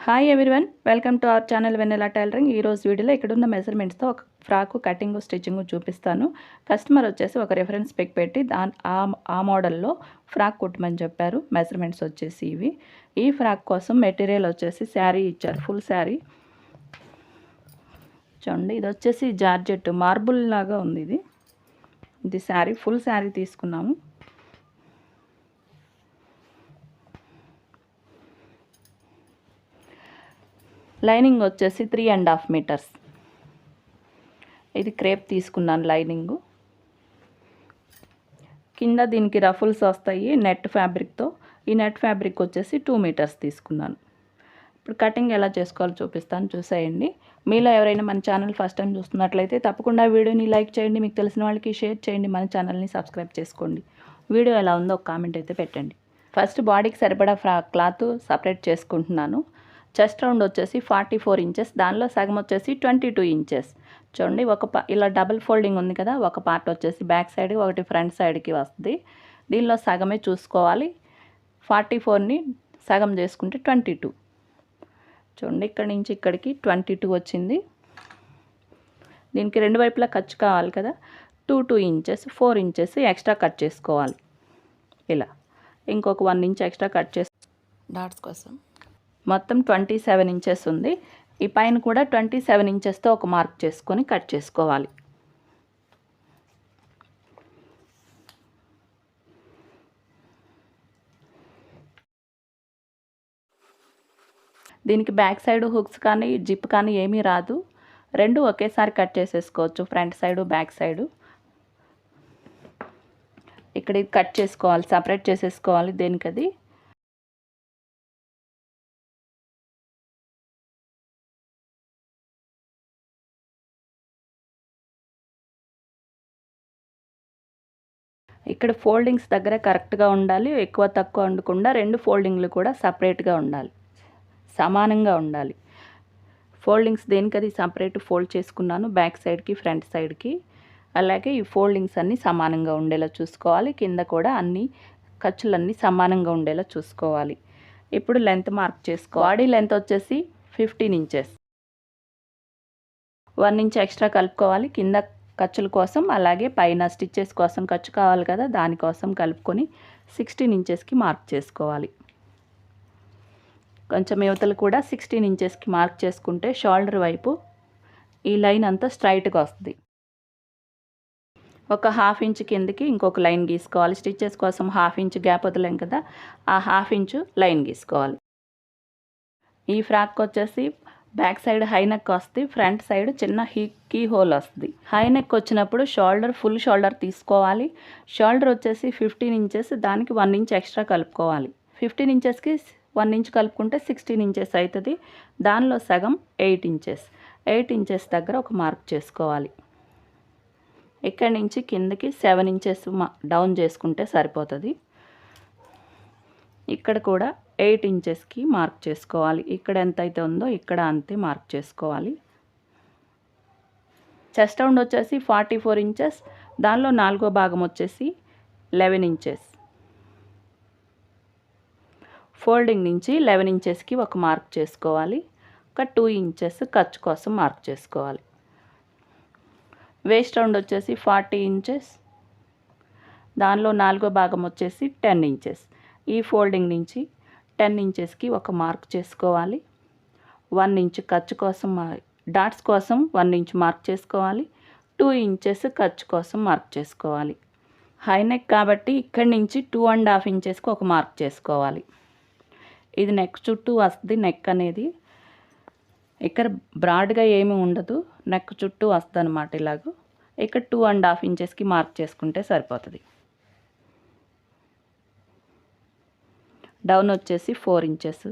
Hi everyone, welcome to our channel Vennela tailoring. ఈరోజు వీడియోలో ఇక్కడున్న మెజర్మెంట్స్తో ఒక ఫ్రాక్ కటింగ్ స్టిచ్చింగ్ చూపిస్తాను. కస్టమర్ వచ్చేసి ఒక రిఫరెన్స్ పిక్ పెట్టి ఆ మోడల్లో ఫ్రాక్ కుట్టమని చెప్పారు. మెజర్మెంట్స్ వచ్చేసి ఇవి. ఈ ఫ్రాక్ కోసం మెటీరియల్ వచ్చేసి శారీ ఇచ్చారు, ఫుల్ శారీ. చూడండి, ఇది వచ్చేసి జార్జెట్ మార్బుల్ లాగా ఉంది. ఇది శారీ, ఫుల్ శారీ తీసుకున్నాము. లైనింగ్ వచ్చేసి 3.5 మీటర్స్. ఇది క్రేప్ తీసుకున్నాను లైనింగు. కింద దీనికి రఫుల్స్ వస్తాయి నెట్ ఫ్యాబ్రిక్తో. ఈ నెట్ ఫ్యాబ్రిక్ వచ్చేసి 2 మీటర్స్ తీసుకున్నాను. ఇప్పుడు కటింగ్ ఎలా చేసుకోవాలో చూపిస్తాను, చూసేయండి. మీలో ఎవరైనా మన ఛానల్ ఫస్ట్ టైం చూస్తున్నట్లయితే తప్పకుండా వీడియోని లైక్ చేయండి, మీకు తెలిసిన వాళ్ళకి షేర్ చేయండి, మన ఛానల్ని సబ్స్క్రైబ్ చేసుకోండి. వీడియో ఎలా ఉందో ఒక కామెంట్ అయితే పెట్టండి. ఫస్ట్ బాడీకి సరిపడా క్లాత్ సపరేట్ చేసుకుంటున్నాను. చెస్ట్ రౌండ్ వచ్చేసి 44 ఇంచెస్, దానిలో సగం వచ్చేసి 22 ఇంచెస్. చూడండి, ఇలా డబుల్ ఫోల్డింగ్ ఉంది కదా, ఒక పార్ట్ వచ్చేసి బ్యాక్ సైడ్, ఒకటి ఫ్రంట్ సైడ్కి వస్తుంది. దీనిలో సగమే చూసుకోవాలి. 44ని సగం చేసుకుంటే 22. చూడండి, ఇక్కడి నుంచి ఇక్కడికి 22 వచ్చింది. దీనికి రెండు వైపులా ఖర్చు కావాలి కదా, 2 ఇంచెస్ 4 ఇంచెస్ ఎక్స్ట్రా కట్ చేసుకోవాలి. ఇలా ఇంకొక 1 ఇంచ్ ఎక్స్ట్రా కట్ చేసి డాట్స్ కోసం మొత్తం 27 ఇంచెస్ ఉంది. ఈ పైన కూడా 27 ఇంచెస్తో ఒక మార్క్ చేసుకొని కట్ చేసుకోవాలి. దీనికి బ్యాక్ సైడ్ హుక్స్ కానీ జిప్ కానీ ఏమీ రాదు. రెండు ఒకేసారి కట్ చేసేసుకోవచ్చు, ఫ్రంట్ సైడు బ్యాక్ సైడు. ఇక్కడ ఇది కట్ చేసుకోవాలి, సపరేట్ చేసేసుకోవాలి దేనికది. ఇక్కడ ఫోల్డింగ్స్ దగ్గర కరెక్ట్గా ఉండాలి, ఎక్కువ తక్కువ ఉండకుండా. రెండు ఫోల్డింగ్లు కూడా సపరేట్గా ఉండాలి, సమానంగా ఉండాలి. ఫోల్డింగ్స్ దేనికది సపరేట్ ఫోల్డ్ చేసుకున్నాను, బ్యాక్ సైడ్కి ఫ్రంట్ సైడ్కి. అలాగే ఈ ఫోల్డింగ్స్ అన్నీ సమానంగా ఉండేలా చూసుకోవాలి. కింద కూడా అన్ని ఖర్చులన్నీ సమానంగా ఉండేలా చూసుకోవాలి. ఇప్పుడు లెంత్ మార్క్ చేసుకోవాలి. బాడీ లెంత్ వచ్చేసి 15 ఇంచెస్. 1 ఇంచ్ ఎక్స్ట్రా కలుపుకోవాలి కింద ఖర్చుల కోసం. అలాగే పైన స్టిచ్చెస్ కోసం ఖర్చు కావాలి కదా, దానికోసం కలుపుకొని 16 ఇంచెస్కి మార్క్ చేసుకోవాలి. కొంచెం యువతలు కూడా 16 ఇంచెస్కి మార్క్ చేసుకుంటే షోల్డర్ వైపు ఈ లైన్ అంతా స్ట్రైట్గా వస్తుంది. ఒక 1/2 ఇంచ్ కిందకి ఇంకొక లైన్ గీసుకోవాలి. స్టిచ్చెస్ కోసం 1/2 ఇంచ్ గ్యాప్ వదిలేం కదా, ఆ 1/2 ఇంచ్ లైన్ గీసుకోవాలి. ఈ ఫ్రాక్ వచ్చేసి బ్యాక్ సైడ్ హై నెక్ వస్తుంది, ఫ్రంట్ సైడ్ చిన్న కీ హోల్ వస్తుంది. హై నెక్ వచ్చినప్పుడు ఫుల్ షోల్డర్ తీసుకోవాలి. షోల్డర్ వచ్చేసి 15 ఇంచెస్, దానికి 1 ఇంచ్ ఎక్స్ట్రా కలుపుకోవాలి. 15 ఇంచెస్కి 1 ఇంచ్ కలుపుకుంటే 16 ఇంచెస్ అవుతుంది. దానిలో సగం 8 ఇంచెస్. 8 ఇంచెస్ దగ్గర ఒక మార్క్ చేసుకోవాలి. ఇక్కడి నుంచి కిందకి 7 ఇంచెస్ డౌన్ చేసుకుంటే సరిపోతుంది. ఇక్కడ కూడా 8 ఇంచెస్కి మార్క్ చేసుకోవాలి. ఇక్కడ ఎంత అయితే ఉందో ఇక్కడ అంతే మార్క్ చేసుకోవాలి. చెస్ట్ రౌండ్ వచ్చేసి 44 ఇంచెస్, దానిలో 4వ భాగం వచ్చేసి 11 ఇంచెస్. ఫోల్డింగ్ నుంచి 11 ఇంచెస్కి ఒక మార్క్ చేసుకోవాలి. ఒక 2 ఇంచెస్ ఖర్చు కోసం మార్క్ చేసుకోవాలి. వేస్ట్ రౌండ్ వచ్చేసి 40 ఇంచెస్, దానిలో 4వ భాగం వచ్చేసి 10 ఇంచెస్. ఈ ఫోల్డింగ్ నుంచి 10 ఇంచెస్కి ఒక మార్క్ చేసుకోవాలి. 1 ఇంచ్ ఖర్చు కోసం, డాట్స్ కోసం 1 ఇంచ్ మార్క్ చేసుకోవాలి. 2 ఇంచెస్ ఖర్చు కోసం మార్క్ చేసుకోవాలి. హై నెక్ కాబట్టి ఇక్కడి నుంచి 2.5 ఇంచెస్కి ఒక మార్క్ చేసుకోవాలి. ఇది నెక్ చుట్టూ వస్తుంది. నెక్ అనేది ఇక్కడ బ్రాడ్గా ఏమీ ఉండదు, నెక్ చుట్టూ వస్తుంది అన్నమాట. ఇలాగ ఇక్కడ 2.5 ఇంచెస్కి మార్క్ చేసుకుంటే సరిపోతుంది. డౌన్ వచ్చేసి 4 ఇంచెస్.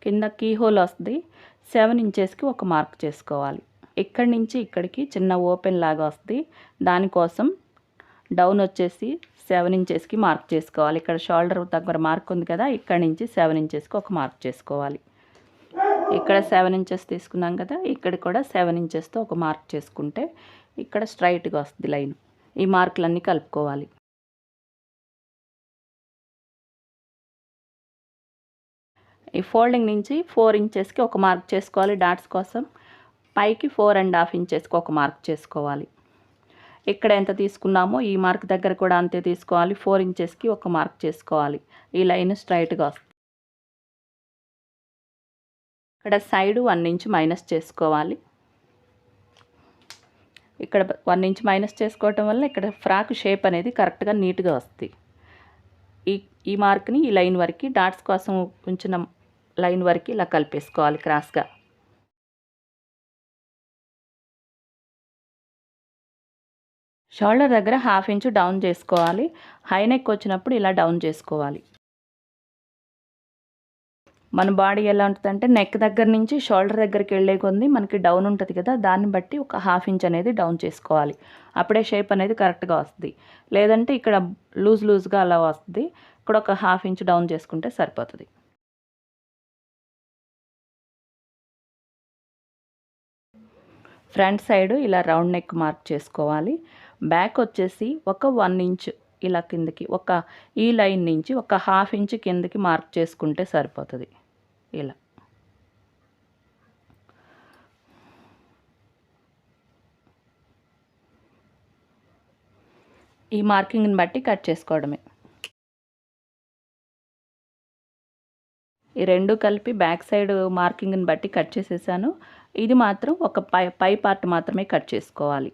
కింద కీ హోల్ వస్తుంది, 7 ఇంచెస్కి ఒక మార్క్ చేసుకోవాలి. ఇక్కడి నుంచి ఇక్కడికి చిన్న ఓపెన్ లాగా వస్తుంది, దానికోసం డౌన్ వచ్చేసి 7 ఇంచెస్కి మార్క్ చేసుకోవాలి. ఇక్కడ షోల్డర్ దగ్గర మార్క్ ఉంది కదా, ఇక్కడ నుంచి 7 ఇంచెస్కి ఒక మార్క్ చేసుకోవాలి. ఇక్కడ 7 ఇంచెస్ తీసుకున్నాం కదా, ఇక్కడ కూడా 7 ఇంచెస్తో ఒక మార్క్ చేసుకుంటే ఇక్కడ స్ట్రైట్గా వస్తుంది లైన్. ఈ మార్కులన్నీ కలుపుకోవాలి. ఈ ఫోల్డింగ్ నుంచి 4 ఇంచెస్కి ఒక మార్క్ చేసుకోవాలి డాట్స్ కోసం. పైకి 4.5 ఇంచెస్కి ఒక మార్క్ చేసుకోవాలి. ఇక్కడ ఎంత తీసుకున్నామో ఈ మార్క్ దగ్గర కూడా అంతే తీసుకోవాలి. 4 ఇంచెస్కి ఒక మార్క్ చేసుకోవాలి. ఈ లైన్ స్ట్రైట్గా వస్తుంది. ఇక్కడ సైడ్ 1 ఇంచ్ మైనస్ చేసుకోవాలి. ఇక్కడ 1 ఇంచ్ మైనస్ చేసుకోవటం వల్ల ఇక్కడ ఫ్రాక్ షేప్ అనేది కరెక్ట్గా నీట్గా వస్తుంది. ఈ మార్క్ని ఈ లైన్ వరకు డాట్స్ కోసం ఉంచిన లైన్ వరకు ఇలా కలిపేసుకోవాలి క్రాస్గా. షోల్డర్ దగ్గర 1/2 ఇంచ్ డౌన్ చేసుకోవాలి. హై నెక్ వచ్చినప్పుడు ఇలా డౌన్ చేసుకోవాలి. మన బాడీ ఎలా ఉంటుందంటే నెక్ దగ్గర నుంచి షోల్డర్ దగ్గరికి వెళ్ళే కొద్దీ మనకి డౌన్ ఉంటుంది కదా, దాన్ని బట్టి ఒక 1/2 ఇంచ్ అనేది డౌన్ చేసుకోవాలి. అప్పుడే షేప్ అనేది కరెక్ట్గా వస్తుంది. లేదంటే ఇక్కడ లూజ్గా అలా వస్తుంది. ఇక్కడ ఒక 1/2 ఇంచ్ డౌన్ చేసుకుంటే సరిపోతుంది. ఫ్రంట్ సైడ్ ఇలా రౌండ్ నెక్ మార్క్ చేసుకోవాలి. బ్యాక్ వచ్చేసి ఒక 1 ఇంచ్ ఇలా కిందకి ఈ లైన్ నుంచి ఒక 1/2 ఇంచ్ కిందకి మార్క్ చేసుకుంటే సరిపోతుంది. ఇలా ఈ మార్కింగ్ని బట్టి కట్ చేసుకోవడమే. ఈ రెండు కలిపి బ్యాక్ సైడ్ మార్కింగ్ని బట్టి కట్ చేసేసాను. ఇది మాత్రం ఒక పై పార్ట్ మాత్రమే కట్ చేసుకోవాలి.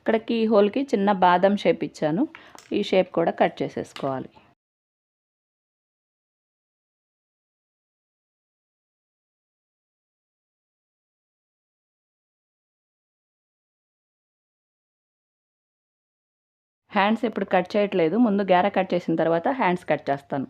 ఇక్కడికి ఈ హోల్కి చిన్న బాదం షేప్ ఇచ్చాను. ఈ షేప్ కూడా కట్ చేసేసుకోవాలి. హ్యాండ్స్ ఇప్పుడు కట్ చేయట్లేదు. ముందు గేరా కట్ చేసిన తర్వాత హ్యాండ్స్ కట్ చేస్తాను.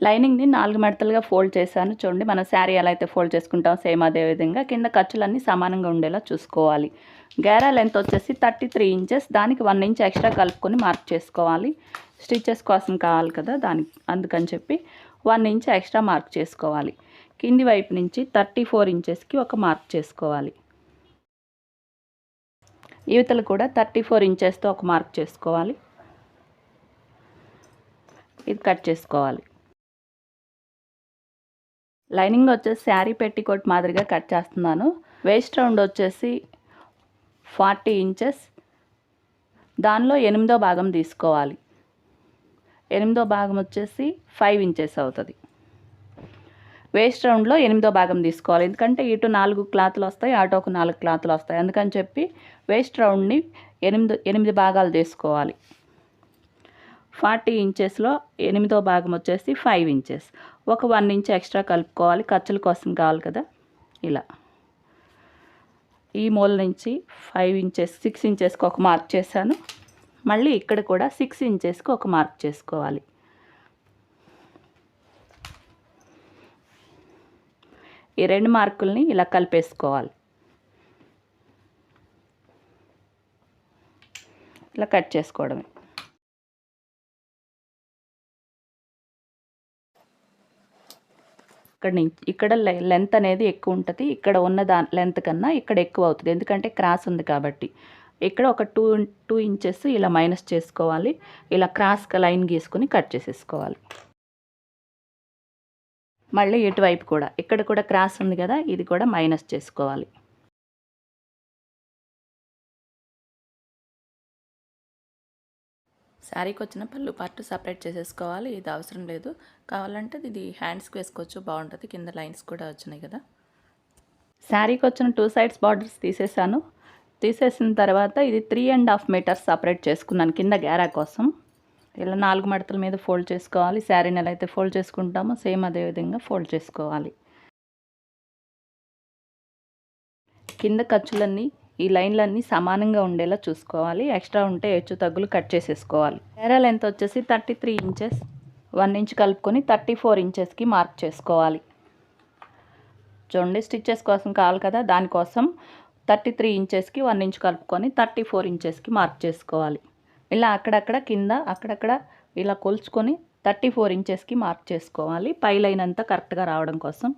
లైనింగ్ని 4 మడతలుగా ఫోల్డ్ చేశాను. చూడండి, మన శారీ ఎలా అయితే ఫోల్డ్ చేసుకుంటాం సేమ్ అదే విధంగా కింద ఖర్చులన్నీ సమానంగా ఉండేలా చూసుకోవాలి. గేరా లెంత్ వచ్చేసి 33 ఇంచెస్. దానికి 1 ఇంచ్ ఎక్స్ట్రా కలుపుకొని మార్క్ చేసుకోవాలి. స్టిచెస్ కోసం కావాలి కదా, అందుకని చెప్పి 1 ఇంచ్ ఎక్స్ట్రా మార్క్ చేసుకోవాలి. కింది వైపు నుంచి 34 ఇంచెస్కి ఒక మార్క్ చేసుకోవాలి. యువతలు కూడా 34 ఇంచెస్తో ఒక మార్క్ చేసుకోవాలి. ఇది కట్ చేసుకోవాలి. లైనింగ్ వచ్చేసి శారీ పెట్టికోట్ మాదిరిగా కట్ చేస్తున్నాను. వేస్ట్ రౌండ్ వచ్చేసి 40 ఇంచెస్. దానిలో 8వ భాగం తీసుకోవాలి. 8వ భాగం వచ్చేసి 5 ఇంచెస్ అవుతుంది. వేస్ట్ రౌండ్లో 8వ భాగం తీసుకోవాలి. ఎందుకంటే ఇటు 4 క్లాతులు వస్తాయి, అటు ఒక 4 క్లాతులు వస్తాయి. అందుకని చెప్పి వేస్ట్ రౌండ్ని 8 భాగాలు తీసుకోవాలి. 40 ఇంచెస్లో 8వ భాగం వచ్చేసి 5 ఇంచెస్. ఒక 1 ఇంచ్ ఎక్స్ట్రా కలుపుకోవాలి. ఖర్చుల కోసం కావాలి కదా. ఇలా ఈ మూల నుంచి 6 ఇంచెస్కి ఒక మార్క్ చేశాను. మళ్ళీ ఇక్కడ కూడా 6 ఇంచెస్కి ఒక మార్క్ చేసుకోవాలి. ఈ 2 మార్కుల్ని ఇలా కలిపేసుకోవాలి. ఇలా కట్ చేసుకోవడమే. ఇక్కడ లెంత్ అనేది ఎక్కువ ఉంటుంది. ఇక్కడ ఉన్న లెంత్ కన్నా ఇక్కడ ఎక్కువ అవుతుంది. ఎందుకంటే క్రాస్ ఉంది కాబట్టి. ఇక్కడ ఒక 2 ఇంచెస్ ఇలా మైనస్ చేసుకోవాలి. ఇలా క్రాస్గా లైన్ గీసుకొని కట్ చేసేసుకోవాలి. మళ్ళీ ఇటువైపు కూడా ఇక్కడ కూడా క్రాస్ ఉంది కదా, ఇది కూడా మైనస్ చేసుకోవాలి. శారీకి వచ్చిన పళ్ళు పార్ట్ సపరేట్ చేసేసుకోవాలి. ఇది అవసరం లేదు. కావాలంటే ఇది హ్యాండ్స్కి వేసుకోవచ్చు, బాగుంటుంది. కింద లైన్స్ కూడా వచ్చినాయి కదా. శారీకి వచ్చిన 2 సైడ్స్ బార్డర్స్ తీసేసాను. తీసేసిన తర్వాత ఇది 3.5 మీటర్స్ సపరేట్ చేసుకున్నాను కింద గేరా కోసం. ఇలా 4 మడతల మీద ఫోల్డ్ చేసుకోవాలి. శారీని ఎలా అయితే ఫోల్డ్ చేసుకుంటామో సేమ్ అదే విధంగా ఫోల్డ్ చేసుకోవాలి. కింద ఖర్చులన్నీ ఈ లైన్లన్నీ సమానంగా ఉండేలా చూసుకోవాలి. ఎక్స్ట్రా ఉంటే హెచ్చు తగ్గులు కట్ చేసేసుకోవాలి. గేరా లెంత్ వచ్చేసి 33 ఇంచెస్. 1 ఇంచ్ కలుపుకొని 34 ఇంచెస్కి మార్క్ చేసుకోవాలి. చూడండి, స్టిచ్చెస్ కోసం కావాలి కదా, దానికోసం 33 ఇంచెస్కి 1 ఇంచ్ కలుపుకొని 34 ఇంచెస్కి మార్క్ చేసుకోవాలి. ఇలా అక్కడక్కడ కింద అక్కడక్కడ ఇలా కొలుచుకొని 34 ఇంచెస్కి మార్క్ చేసుకోవాలి, పై లైన్ అంతా కరెక్ట్గా రావడం కోసం.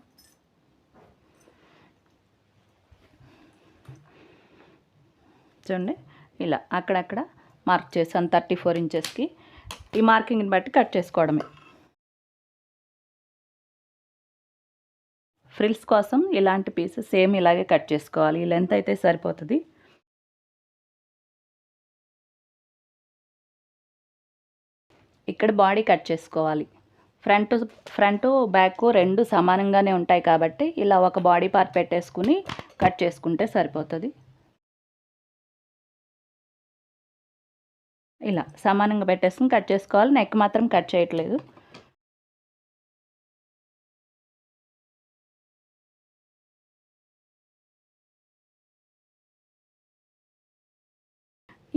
చూడండి ఇలా అక్కడక్కడ మార్క్ చేశాను 34 ఇంచెస్కి. ఈ మార్కింగ్ని బట్టి కట్ చేసుకోవడమే. ఫ్రిల్స్ కోసం ఇలాంటి పీసెస్ సేమ్ ఇలాగే కట్ చేసుకోవాలి. ఈ లెంత్ అయితే సరిపోతుంది. ఇక్కడ బాడీ కట్ చేసుకోవాలి. ఫ్రంట్ బ్యాక్ రెండు సమానంగానే ఉంటాయి కాబట్టి ఇలా ఒక బాడీ పార్ట్ పెట్టేసుకుని కట్ చేసుకుంటే సరిపోతుంది. ఇలా సమానంగా పెట్టేసుకుని కట్ చేసుకోవాలి. నెక్ మాత్రం కట్ చేయట్లేదు.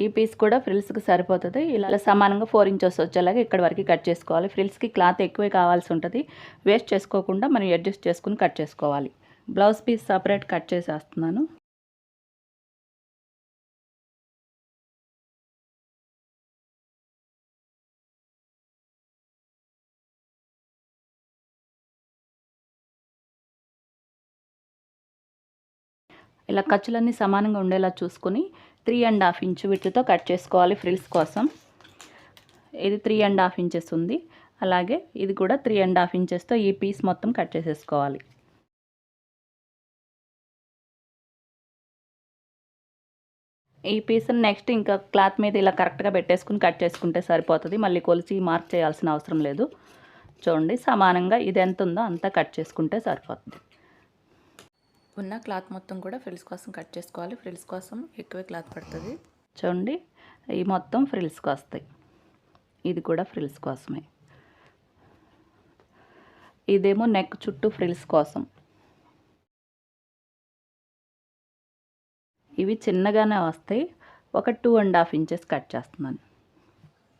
ఈ పీస్ కూడా ఫ్రిల్స్కి సరిపోతుంది. ఇలా సమానంగా 4 ఇంచెస్ వచ్చేలాగా ఇక్కడ వరకు కట్ చేసుకోవాలి. ఫ్రిల్స్కి క్లాత్ ఎక్కువే కావాల్సి ఉంటుంది. వేస్ట్ చేసుకోకుండా మనం అడ్జస్ట్ చేసుకుని కట్ చేసుకోవాలి. బ్లౌజ్ పీస్ సపరేట్ కట్ చేసేస్తున్నాను. ఇలా ఖర్చులన్నీ సమానంగా ఉండేలా చూసుకొని 3.5 ఇంచు విడ్త్తో కట్ చేసుకోవాలి ఫ్రిల్స్ కోసం. ఇది 3.5 ఇంచెస్ ఉంది. అలాగే ఇది కూడా 3.5 ఇంచెస్తో ఈ పీస్ మొత్తం కట్ చేసేసుకోవాలి. ఈ పీస్ని నెక్స్ట్ ఇంకా క్లాత్ మీద ఇలా కరెక్ట్గా పెట్టేసుకుని కట్ చేసుకుంటే సరిపోతుంది. మళ్ళీ కొలిచి మార్క్ చేయాల్సిన అవసరం లేదు. చూడండి సమానంగా ఇది ఎంత ఉందో అంతా కట్ చేసుకుంటే సరిపోతుంది. ఉన్న క్లాత్ మొత్తం కూడా ఫ్రిల్స్ కోసం కట్ చేసుకోవాలి. ఫ్రిల్స్ కోసం ఎక్కువే క్లాత్ పడుతుంది. చూడండి ఈ మొత్తం ఫ్రిల్స్కి వస్తాయి. ఇది కూడా ఫ్రిల్స్ కోసమే. ఇదేమో నెక్ చుట్టూ ఫ్రిల్స్ కోసం. ఇవి చిన్నగానే వస్తాయి. ఒక 2.5 ఇంచెస్ కట్ చేస్తున్నాను.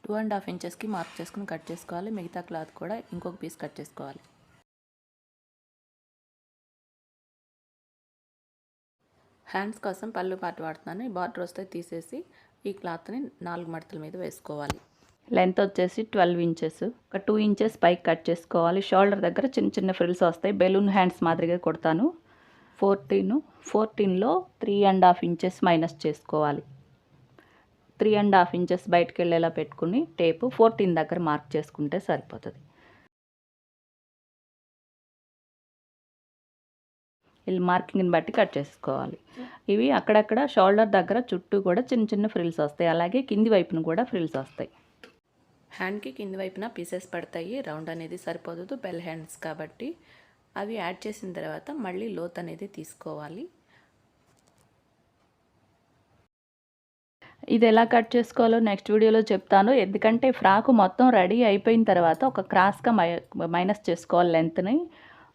2.5 ఇంచెస్కి మార్క్ చేసుకుని కట్ చేసుకోవాలి. మిగతా క్లాత్ కూడా ఇంకొక పీస్ కట్ చేసుకోవాలి. హ్యాండ్స్ కోసం పళ్ళు పార్ట్ వాడుతున్నాను. ఈ బార్డర్ వస్తే తీసేసి ఈ క్లాత్ని 4 మడతల మీద వేసుకోవాలి. లెంత్ వచ్చేసి 12 ఇంచెస్. ఒక 2 ఇంచెస్ పైకి కట్ చేసుకోవాలి. షోల్డర్ దగ్గర చిన్న చిన్న ఫ్రిల్స్ వస్తాయి. బెలూన్ హ్యాండ్స్ మాదిరిగా కొడతాను. 14లో 3.5 ఇంచెస్ మైనస్ చేసుకోవాలి. 3.5 ఇంచెస్ బయటకు వెళ్ళేలా పెట్టుకుని టేపు 14 దగ్గర మార్క్ చేసుకుంటే సరిపోతుంది. ఇలా మార్కింగ్ని బట్టి కట్ చేసుకోవాలి. ఇవి అక్కడక్కడ షోల్డర్ దగ్గర చుట్టూ కూడా చిన్న చిన్న ఫ్రిల్స్ వస్తాయి. అలాగే కింది వైపున కూడా ఫ్రిల్స్ వస్తాయి. హ్యాండ్కి కింది వైపున పీసెస్ పడతాయి. రౌండ్ అనేది సరిపోదు, బెల్ హ్యాండ్స్ కాబట్టి. అవి యాడ్ చేసిన తర్వాత మళ్ళీ లోత్ అనేది తీసుకోవాలి. ఇది ఎలా కట్ చేసుకోవాలో నెక్స్ట్ వీడియోలో చెప్తాను. ఎందుకంటే ఫ్రాకు మొత్తం రెడీ అయిపోయిన తర్వాత ఒక క్రాస్గా మైనస్ చేసుకోవాలి. లెంత్ని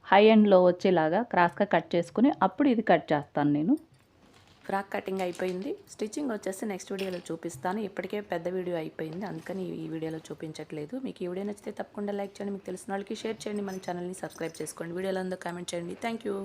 హై అండ్లో వచ్చేలాగా క్రాస్గా కట్ చేసుకుని అప్పుడు ఇది కట్ చేస్తాను నేను. ఫ్రాక్ కటింగ్ అయిపోయింది. స్టిచ్చింగ్ వచ్చేసి నెక్స్ట్ వీడియోలో చూపిస్తాను. ఇప్పటికే పెద్ద వీడియో అయిపోయింది, అందుకని ఈ వీడియోలో చూపించట్లేదు. మీకు ఈ వీడియో నచ్చితే తప్పకుండా లైక్ చేయండి. మీకు తెలిసిన వాళ్ళకి షేర్ చేయండి. మన ఛానల్ని సబ్స్క్రైబ్ చేసుకోండి. వీడియోలో అందరూ కామెంట్ చేయండి. Thank you.